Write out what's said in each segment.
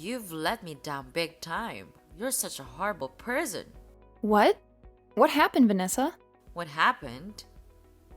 You've let me down big time. You're such a horrible person. What? What happened, Vanessa? What happened?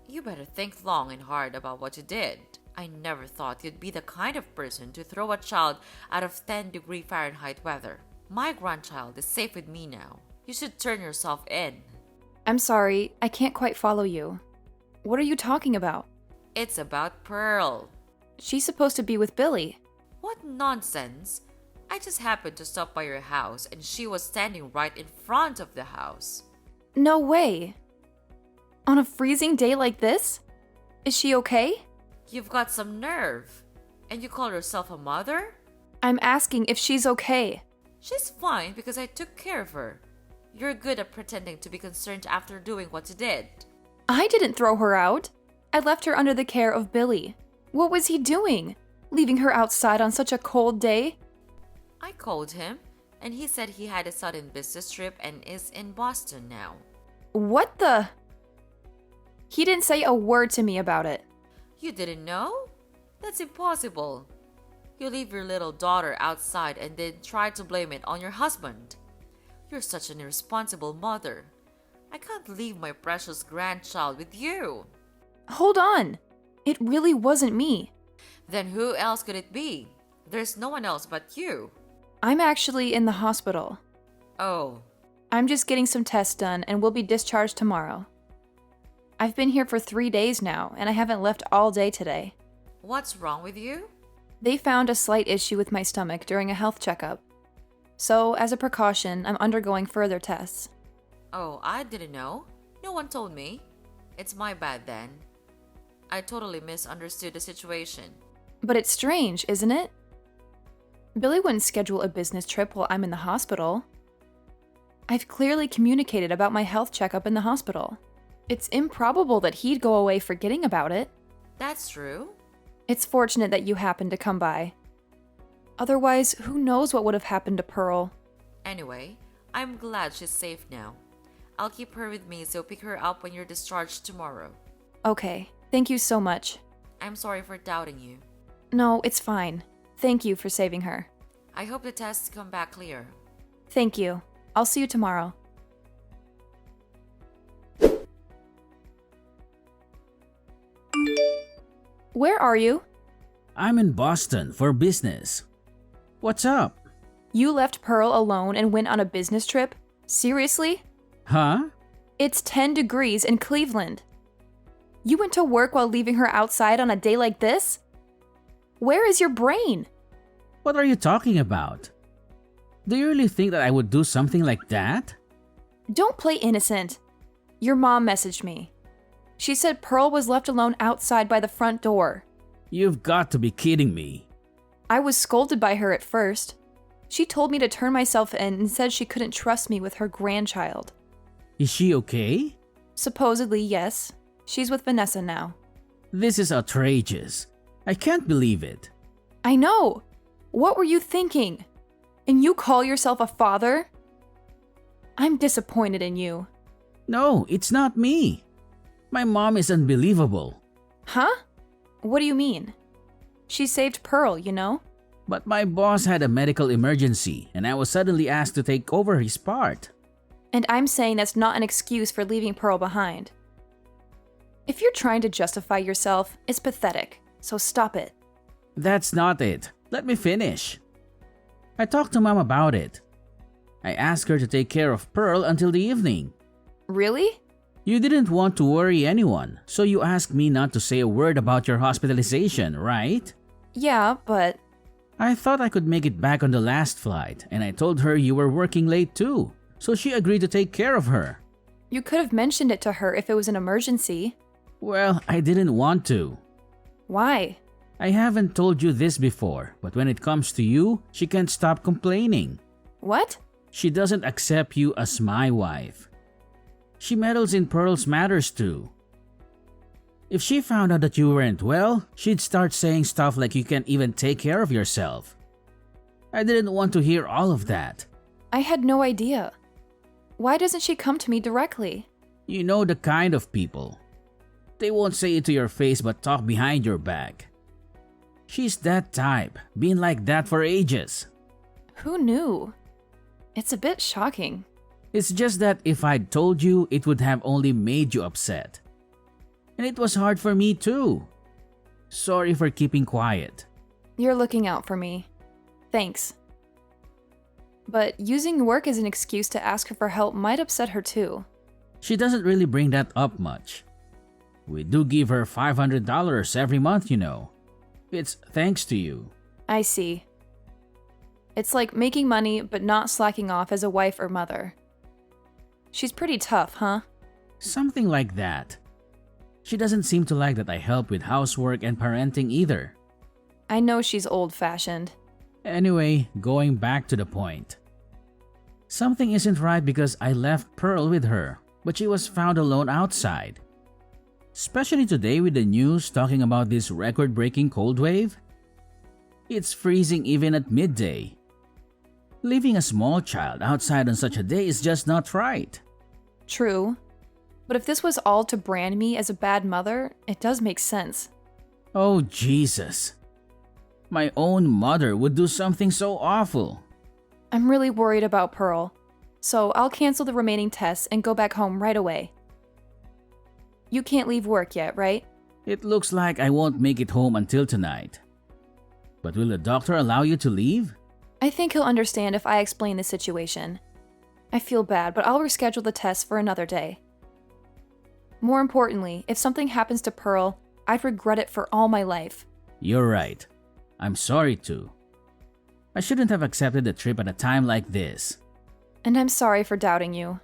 You better think long and hard about what you did. I never thought you'd be the kind of person to throw a child out of 10-degree Fahrenheit weather. My grandchild is safe with me now. You should turn yourself in. I'm sorry, I can't quite follow you. What are you talking about? It's about Pearl. She's supposed to be with Billy. What nonsense! I just happened to stop by your house and she was standing right in front of the house. No way. On a freezing day like this? Is she okay? You've got some nerve. And you call yourself a mother? I'm asking if she's okay. She's fine because I took care of her. You're good at pretending to be concerned after doing what you did. I didn't throw her out. I left her under the care of Billy. What was he doing? Leaving her outside on such a cold day? I called him, and he said he had a sudden business trip and is in Boston now. What the? He didn't say a word to me about it. You didn't know? That's impossible. You leave your little daughter outside and then try to blame it on your husband. You're such an irresponsible mother. I can't leave my precious grandchild with you. Hold on. It really wasn't me. Then who else could it be? There's no one else but you. I'm actually in the hospital. Oh, I'm just getting some tests done and will be discharged tomorrow. I've been here for 3 days now and I haven't left all day today. what's wrong with you? They found a slight issue with my stomach during a health checkup. So, as a precaution, I'm undergoing further tests. Oh, I didn't know. No one told me. It's my bad then. I totally misunderstood the situation. But it's strange, isn't it? Billy wouldn't schedule a business trip while I'm in the hospital. I've clearly communicated about my health checkup in the hospital. It's improbable that he'd go away forgetting about it. That's true. It's fortunate that you happened to come by. Otherwise, who knows what would have happened to Pearl? Anyway, I'm glad she's safe now. I'll keep her with me so pick her up when you're discharged tomorrow. Okay, thank you so much. I'm sorry for doubting you. No, it's fine. Thank you for saving her. I hope the tests come back clear. Thank you. I'll see you tomorrow. Where are you? I'm in Boston for business. What's up? You left Pearl alone and went on a business trip? Seriously? Huh? It's 10 degrees in Cleveland. You went to work while leaving her outside on a day like this? Where is your brain? What are you talking about? Do you really think that I would do something like that? Don't play innocent. Your mom messaged me. She said Pearl was left alone outside by the front door. You've got to be kidding me. I was scolded by her at first. She told me to turn myself in and said she couldn't trust me with her grandchild. Is she okay? Supposedly, yes. She's with Vanessa now. This is outrageous. I can't believe it. I know. What were you thinking? And you call yourself a father? I'm disappointed in you. No, it's not me. My mom is unbelievable. Huh? What do you mean? She saved Pearl, you know? But my boss had a medical emergency and I was suddenly asked to take over his part. And I'm saying that's not an excuse for leaving Pearl behind. If you're trying to justify yourself, it's pathetic, so stop it. That's not it. Let me finish. I talked to Mom about it. I asked her to take care of Pearl until the evening. Really? You didn't want to worry anyone, so you asked me not to say a word about your hospitalization, right? Yeah, but... I thought I could make it back on the last flight, and I told her you were working late too, so she agreed to take care of her. You could have mentioned it to her if it was an emergency. Well, I didn't want to. Why? I haven't told you this before, but when it comes to you, she can't stop complaining. What? She doesn't accept you as my wife. She meddles in Pearl's matters too. If she found out that you weren't well, she'd start saying stuff like you can't even take care of yourself. I didn't want to hear all of that. I had no idea. Why doesn't she come to me directly? You know the kind of people. They won't say it to your face but talk behind your back. She's that type, been like that for ages. Who knew? It's a bit shocking. It's just that if I'd told you, it would have only made you upset. And it was hard for me too. Sorry for keeping quiet. You're looking out for me. Thanks. But using work as an excuse to ask her for help might upset her too. She doesn't really bring that up much. We do give her $500 every month, you know. It's thanks to you. I see. It's like making money but not slacking off as a wife or mother. She's pretty tough, huh? Something like that. She doesn't seem to like that I help with housework and parenting either. I know she's old-fashioned. Anyway, going back to the point. Something isn't right because I left Pearl with her, but she was found alone outside. Especially today with the news talking about this record-breaking cold wave. It's freezing even at midday. Leaving a small child outside on such a day is just not right. True. But if this was all to brand me as a bad mother, it does make sense. Oh, Jesus. My own mother would do something so awful. I'm really worried about Pearl, so I'll cancel the remaining tests and go back home right away. You can't leave work yet, right? It looks like I won't make it home until tonight. But will the doctor allow you to leave? I think he'll understand if I explain the situation. I feel bad, but I'll reschedule the tests for another day. More importantly, if something happens to Pearl, I'd regret it for all my life. You're right. I'm sorry too. I shouldn't have accepted the trip at a time like this. And I'm sorry for doubting you.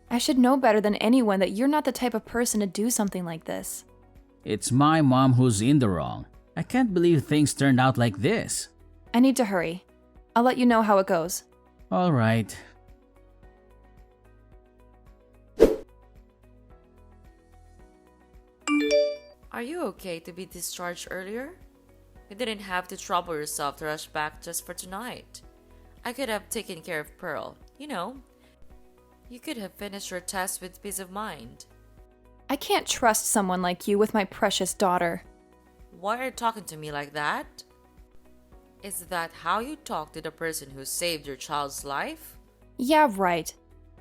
I should know better than anyone that you're not the type of person to do something like this. It's my mom who's in the wrong. I can't believe things turned out like this. I need to hurry. I'll let you know how it goes. All right. Are you okay to be discharged earlier? You didn't have to trouble yourself to rush back just for tonight. I could have taken care of Pearl. You know, you could have finished your test with peace of mind. I can't trust someone like you with my precious daughter. Why are you talking to me like that? Is that how you talk to the person who saved your child's life? Yeah, right.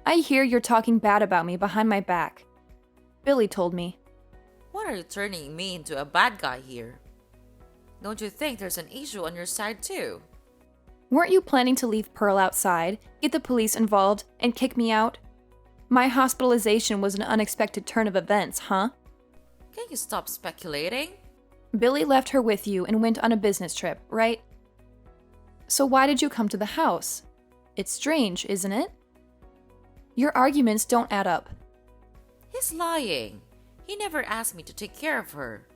I hear you're talking bad about me behind my back. Billy told me. What are you turning me into a bad guy here? Don't you think there's an issue on your side too? Weren't you planning to leave Pearl outside, get the police involved, and kick me out? My hospitalization was an unexpected turn of events, huh? Can you stop speculating? Billy left her with you and went on a business trip, right? So why did you come to the house? It's strange, isn't it? Your arguments don't add up. He's lying. He never asked me to take care of her.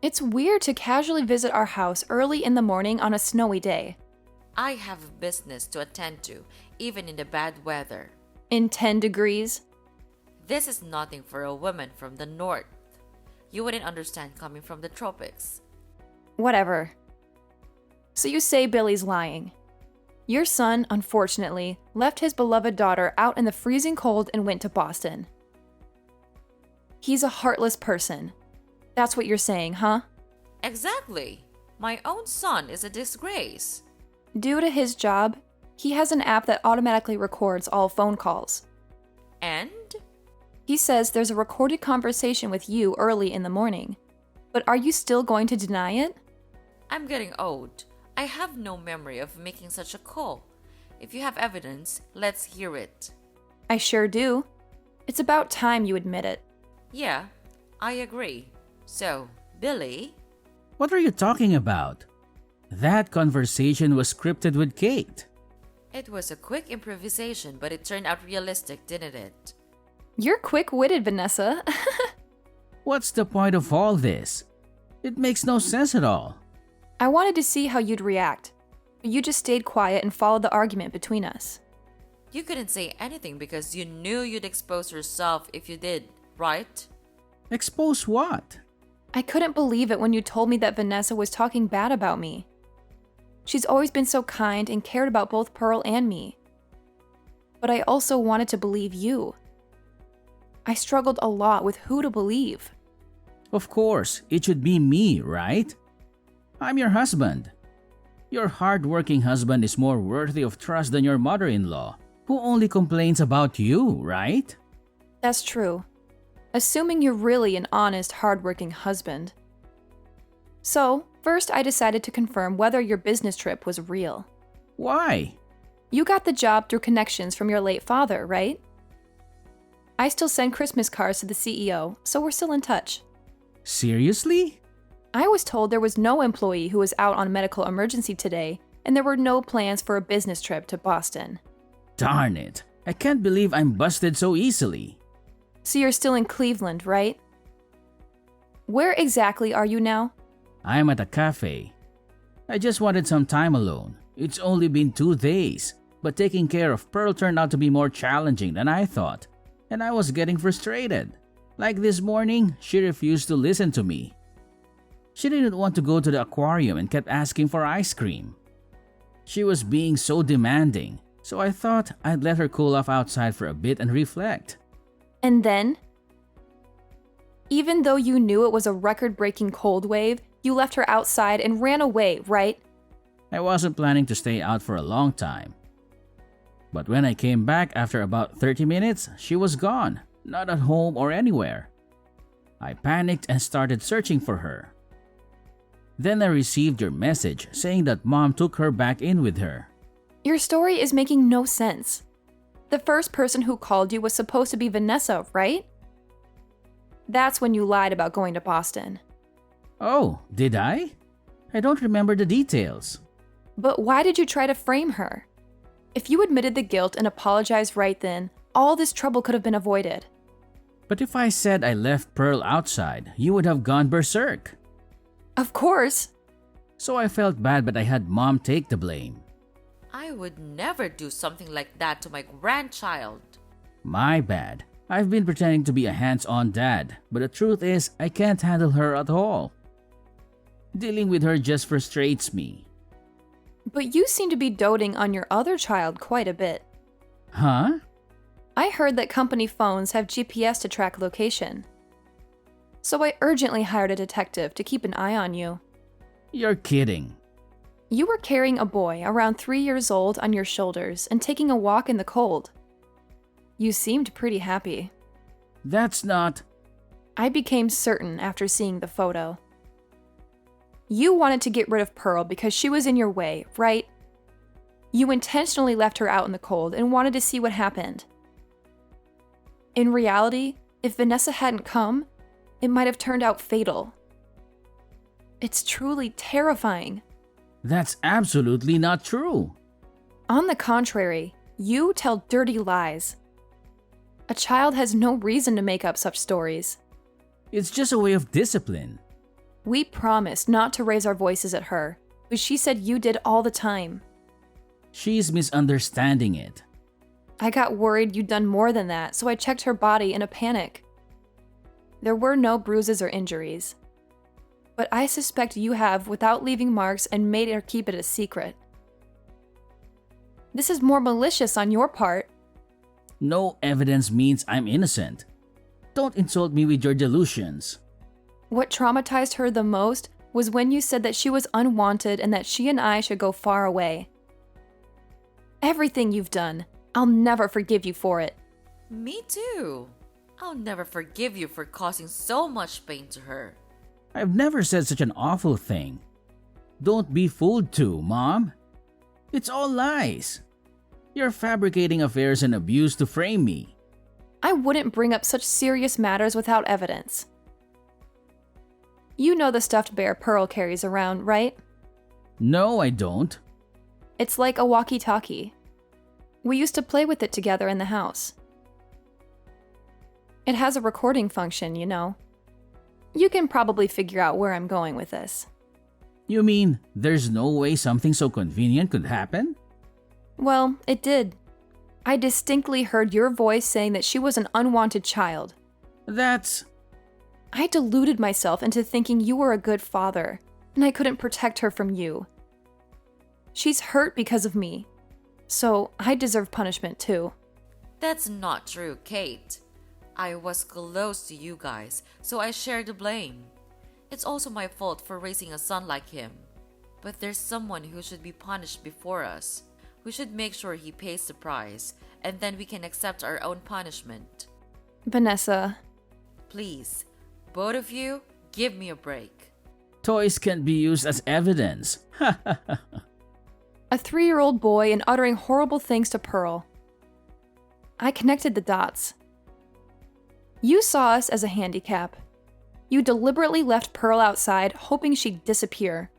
It's weird to casually visit our house early in the morning on a snowy day. I have business to attend to, even in the bad weather. In 10 degrees? This is nothing for a woman from the north. You wouldn't understand coming from the tropics. Whatever. So you say Billy's lying. Your son, unfortunately, left his beloved daughter out in the freezing cold and went to Boston. He's a heartless person. That's what you're saying, huh? Exactly. My own son is a disgrace. Due to his job, he has an app that automatically records all phone calls. And? He says there's a recorded conversation with you early in the morning. But are you still going to deny it? I'm getting old. I have no memory of making such a call. If you have evidence, let's hear it. I sure do. It's about time you admit it. Yeah, I agree. So, Billy? What are you talking about? That conversation was scripted with Kate. It was a quick improvisation, but it turned out realistic, didn't it? You're quick-witted, Vanessa. What's the point of all this? It makes no sense at all. I wanted to see how you'd react, but you just stayed quiet and followed the argument between us. You couldn't say anything because you knew you'd expose yourself if you did, right? Expose what? I couldn't believe it when you told me that Vanessa was talking bad about me. She's always been so kind and cared about both Pearl and me. But I also wanted to believe you. I struggled a lot with who to believe. Of course, it should be me, right? I'm your husband. Your hard-working husband is more worthy of trust than your mother-in-law, who only complains about you, right? That's true. Assuming you're really an honest, hardworking husband. So, first I decided to confirm whether your business trip was real. Why? You got the job through connections from your late father, right? I still send Christmas cards to the CEO, so we're still in touch. Seriously? I was told there was no employee who was out on medical emergency today, and there were no plans for a business trip to Boston. Darn it. I can't believe I'm busted so easily. So you're still in Cleveland, right? Where exactly are you now? I'm at a cafe. I just wanted some time alone. It's only been 2 days, but taking care of Pearl turned out to be more challenging than I thought, and I was getting frustrated. Like this morning, she refused to listen to me. She didn't want to go to the aquarium and kept asking for ice cream. She was being so demanding, so I thought I'd let her cool off outside for a bit and reflect. And then? Even though you knew it was a record-breaking cold wave, you left her outside and ran away, right? I wasn't planning to stay out for a long time. But when I came back after about 30 minutes, she was gone, not at home or anywhere. I panicked and started searching for her. Then I received your message saying that Mom took her back in with her. Your story is making no sense. The first person who called you was supposed to be Vanessa, right? That's when you lied about going to Boston. Oh, did I? I don't remember the details. But why did you try to frame her? If you admitted the guilt and apologized right then, all this trouble could have been avoided. But if I said I left Pearl outside, you would have gone berserk. Of course. So I felt bad, but I had Mom take the blame. I would never do something like that to my grandchild. My bad. I've been pretending to be a hands-on dad, but the truth is I can't handle her at all. Dealing with her just frustrates me. But you seem to be doting on your other child quite a bit. Huh? I heard that company phones have GPS to track location. So I urgently hired a detective to keep an eye on you. You're kidding. You were carrying a boy around 3 years old on your shoulders and taking a walk in the cold. You seemed pretty happy. That's not... I became certain after seeing the photo. You wanted to get rid of Pearl because she was in your way, right? You intentionally left her out in the cold and wanted to see what happened. In reality, if Vanessa hadn't come, it might have turned out fatal. It's truly terrifying. That's absolutely not true. On the contrary, you tell dirty lies. A child has no reason to make up such stories. It's just a way of discipline. We promised not to raise our voices at her, but she said you did all the time. She's misunderstanding it. I got worried you'd done more than that, so I checked her body in a panic. There were no bruises or injuries. But I suspect you have without leaving marks and made her keep it a secret. This is more malicious on your part. No evidence means I'm innocent. Don't insult me with your delusions. What traumatized her the most was when you said that she was unwanted and that she and I should go far away. Everything you've done, I'll never forgive you for it. Me too. I'll never forgive you for causing so much pain to her. I've never said such an awful thing. Don't be fooled too, Mom. It's all lies. You're fabricating affairs and abuse to frame me. I wouldn't bring up such serious matters without evidence. You know the stuffed bear Pearl carries around, right? No, I don't. It's like a walkie-talkie. We used to play with it together in the house. It has a recording function, you know. You can probably figure out where I'm going with this. You mean there's no way something so convenient could happen? Well, it did. I distinctly heard your voice saying that she was an unwanted child. That's... I deluded myself into thinking you were a good father, and I couldn't protect her from you. She's hurt because of me, so I deserve punishment too. That's not true, Kate. I was close to you guys, so I share the blame. It's also my fault for raising a son like him. But there's someone who should be punished before us. We should make sure he pays the price, and then we can accept our own punishment. Vanessa, Please, both of you, give me a break. Toys can be used as evidence. a 3-year-old boy and uttering horrible things to Pearl. I connected the dots. You saw us as a handicap. You deliberately left Pearl outside, hoping she'd disappear.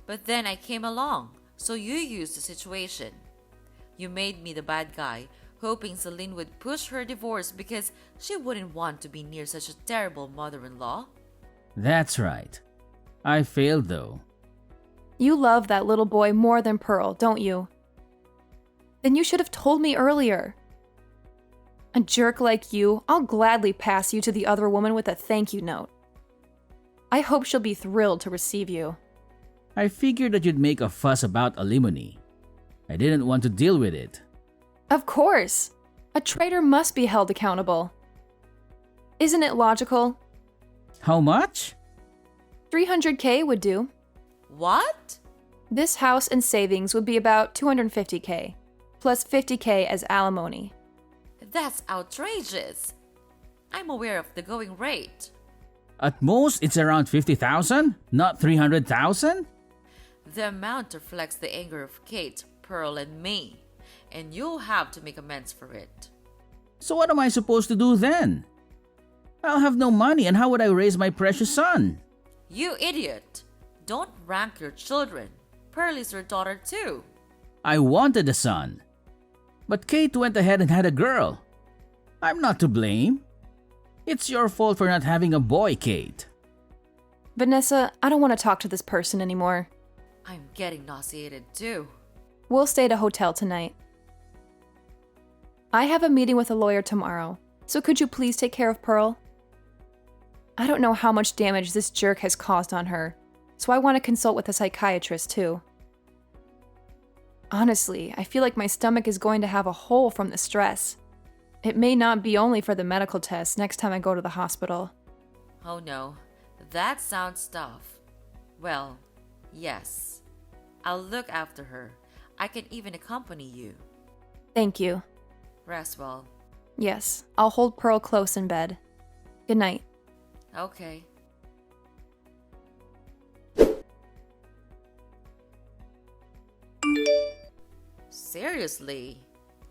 But then I came along, so you used the situation. You made me the bad guy, hoping Celine would push her divorce because she wouldn't want to be near such a terrible mother-in-law. That's right. I failed though. You love that little boy more than Pearl, don't you? Then you should have told me earlier. A jerk like you, I'll gladly pass you to the other woman with a thank you note. I hope she'll be thrilled to receive you. I figured that you'd make a fuss about alimony. I didn't want to deal with it. Of course! A traitor must be held accountable. Isn't it logical? How much? $300K would do. What? This house and savings would be about $250K, plus $50K as alimony. That's outrageous. I'm aware of the going rate. At most, it's around 50,000, not 300,000? The amount reflects the anger of Kate, Pearl, and me, and you'll have to make amends for it. So what am I supposed to do then? I'll have no money, and how would I raise my precious son? You idiot! Don't rank your children. Pearl is your daughter too. I wanted a son. But Kate went ahead and had a girl. I'm not to blame. It's your fault for not having a boy, Kate. Vanessa, I don't want to talk to this person anymore. I'm getting nauseated too. We'll stay at a hotel tonight. I have a meeting with a lawyer tomorrow, so could you please take care of Pearl? I don't know how much damage this jerk has caused on her, so I want to consult with a psychiatrist too. Honestly, I feel like my stomach is going to have a hole from the stress. It may not be only for the medical test next time I go to the hospital. Oh no, that sounds tough. Well, yes. I'll look after her. I can even accompany you. Thank you. Rest well. Yes, I'll hold Pearl close in bed. Good night. Okay. Seriously?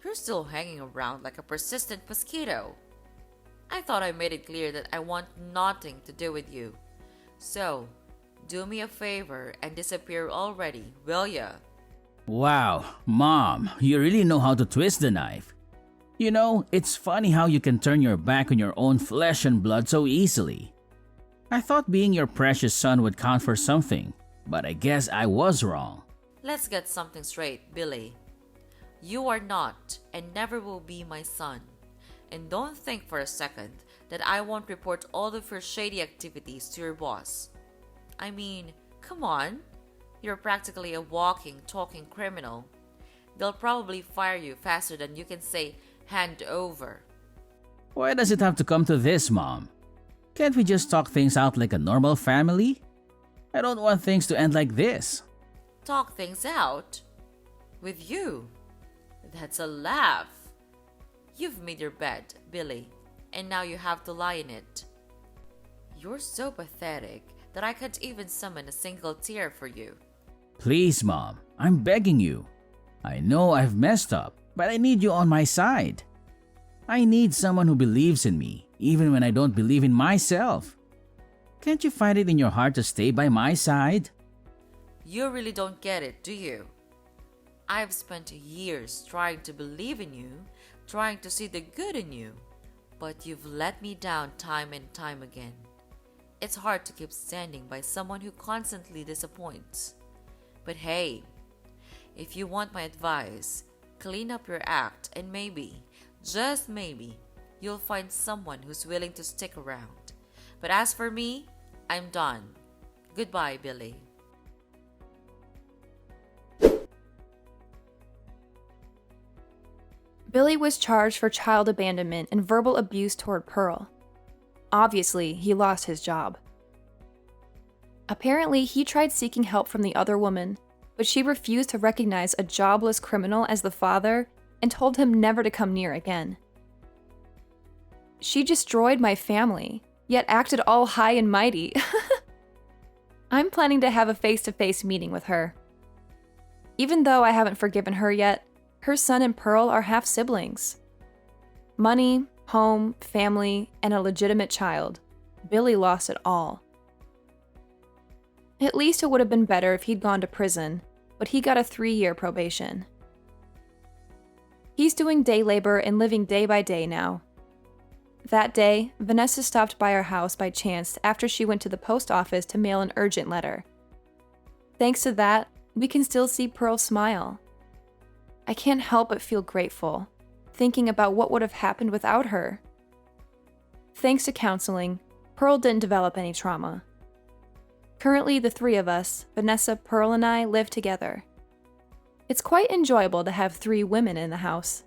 You're still hanging around like a persistent mosquito. I thought I made it clear that I want nothing to do with you. So, do me a favor and disappear already, will ya? Wow, Mom, you really know how to twist the knife. You know, it's funny how you can turn your back on your own flesh and blood so easily. I thought being your precious son would count for something, but I guess I was wrong. Let's get something straight, Billy. You are not and never will be my son. And don't think for a second that I won't report all of your shady activities to your boss. I mean, come on. You're practically a walking, talking criminal. They'll probably fire you faster than you can say, hand over. Why does it have to come to this, Mom? Can't we just talk things out like a normal family? I don't want things to end like this. Talk things out? With you? That's a laugh. You've made your bed, Billy, and now you have to lie in it. You're so pathetic that I can't even summon a single tear for you. Please, Mom, I'm begging you. I know I've messed up, but I need you on my side. I need someone who believes in me, even when I don't believe in myself. Can't you find it in your heart to stay by my side? You really don't get it, do you? I've spent years trying to believe in you, trying to see the good in you, but you've let me down time and time again. It's hard to keep standing by someone who constantly disappoints. But hey, if you want my advice, clean up your act and maybe, just maybe, you'll find someone who's willing to stick around. But as for me, I'm done. Goodbye, Billy. Billy was charged for child abandonment and verbal abuse toward Pearl. Obviously, he lost his job. Apparently, he tried seeking help from the other woman, but she refused to recognize a jobless criminal as the father and told him never to come near again. She destroyed my family, yet acted all high and mighty. I'm planning to have a face-to-face meeting with her. Even though I haven't forgiven her yet, her son and Pearl are half-siblings. Money, home, family, and a legitimate child. Billy lost it all. At least it would have been better if he'd gone to prison, but he got a 3-year probation. He's doing day labor and living day by day now. That day, Vanessa stopped by our house by chance after she went to the post office to mail an urgent letter. Thanks to that, we can still see Pearl smile. I can't help but feel grateful, thinking about what would have happened without her. Thanks to counseling, Pearl didn't develop any trauma. Currently, the 3 of us, Vanessa, Pearl, and I, live together. It's quite enjoyable to have 3 women in the house.